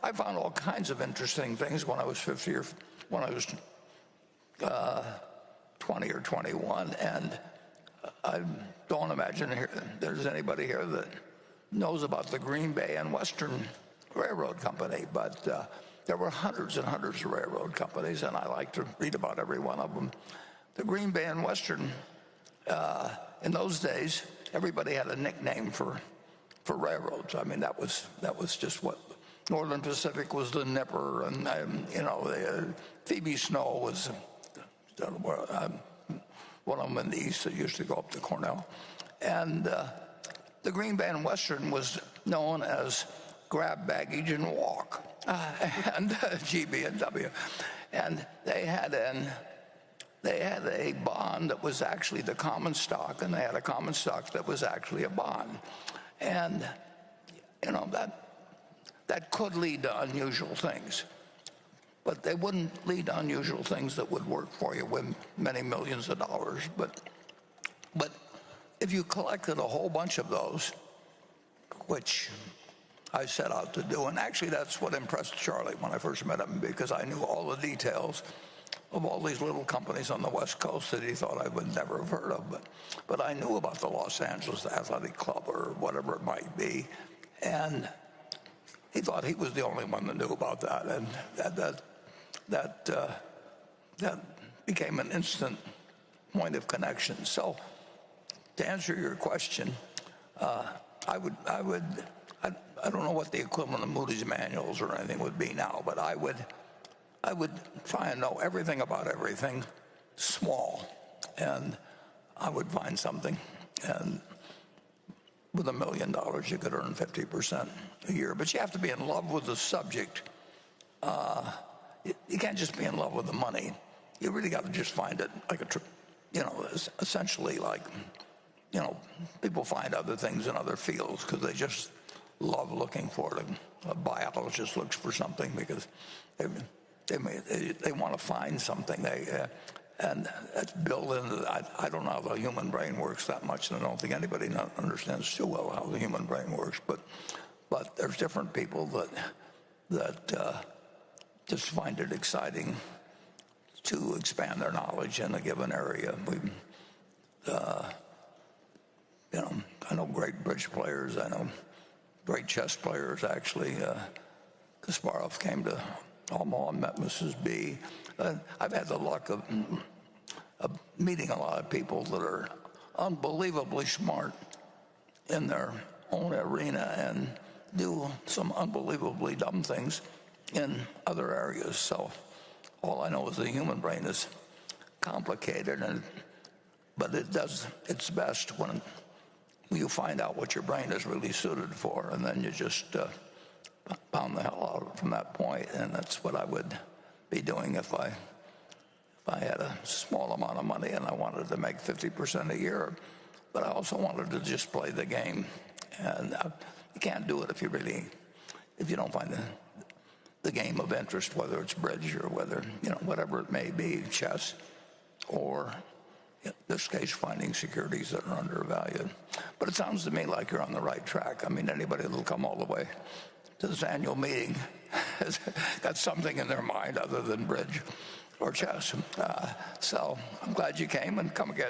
I found all kinds of interesting things when I was 50 or when I was 20 or 21, and I don't imagine there's anybody here that knows about the Green Bay and Western Railroad Company, but there were hundreds and hundreds of railroad companies, and I like to read about every one of them. The Green Bay and Western, in those days, everybody had a nickname for railroads. I mean, that was just what Northern Pacific was, the Nipper, and Phoebe Snow was one of them in the east that used to go up to Cornell, and the Green Bay and Western was known as grab baggage and walk, and GB&W, and they had a bond that was actually the common stock, and they had a common stock that was actually a bond, and that could lead to unusual things, but they wouldn't lead to unusual things that would work for you with many millions of dollars. But if you collected a whole bunch of those, which I set out to do, and actually that's what impressed Charlie when I first met him, because I knew all the details of all these little companies on the West Coast that he thought I would never have heard of. But I knew about the Los Angeles Athletic Club or whatever it might be, and he thought he was the only one that knew about that, and that became an instant point of connection. So to answer your question, I don't know what the equivalent of Moody's manuals or anything would be now, but I would try and know everything about everything small, and I would find something. And with $1 million, you could earn 50% a year, but you have to be in love with the subject. You can't just be in love with the money. You really got to just find it like essentially like, people find other things in other fields because they just love looking for it. A biologist looks for something because they want to find something. And that's built into. I don't know how the human brain works that much, and I don't think anybody understands too well how the human brain works. But there's different people that just find it exciting to expand their knowledge in a given area. I know great bridge players. I know great chess players. Actually, Kasparov came to Omaha and met Mrs. B. I've had the luck of meeting a lot of people that are unbelievably smart in their own arena and do some unbelievably dumb things in other areas. So all I know is the human brain is complicated, but it does its best when you find out what your brain is really suited for, and then you just pound the hell out from that point. And that's what I would be doing if I had a small amount of money and I wanted to make 50% a year. But I also wanted to just play the game, and you can't do it if you don't find the game of interest, whether it's bridge or whatever it may be, chess, or in this case, finding securities that are undervalued. But it sounds to me like you're on the right track. I mean, anybody that'll come all the way to this annual meeting has got something in their mind other than bridge or chess. So I'm glad you came, and come again.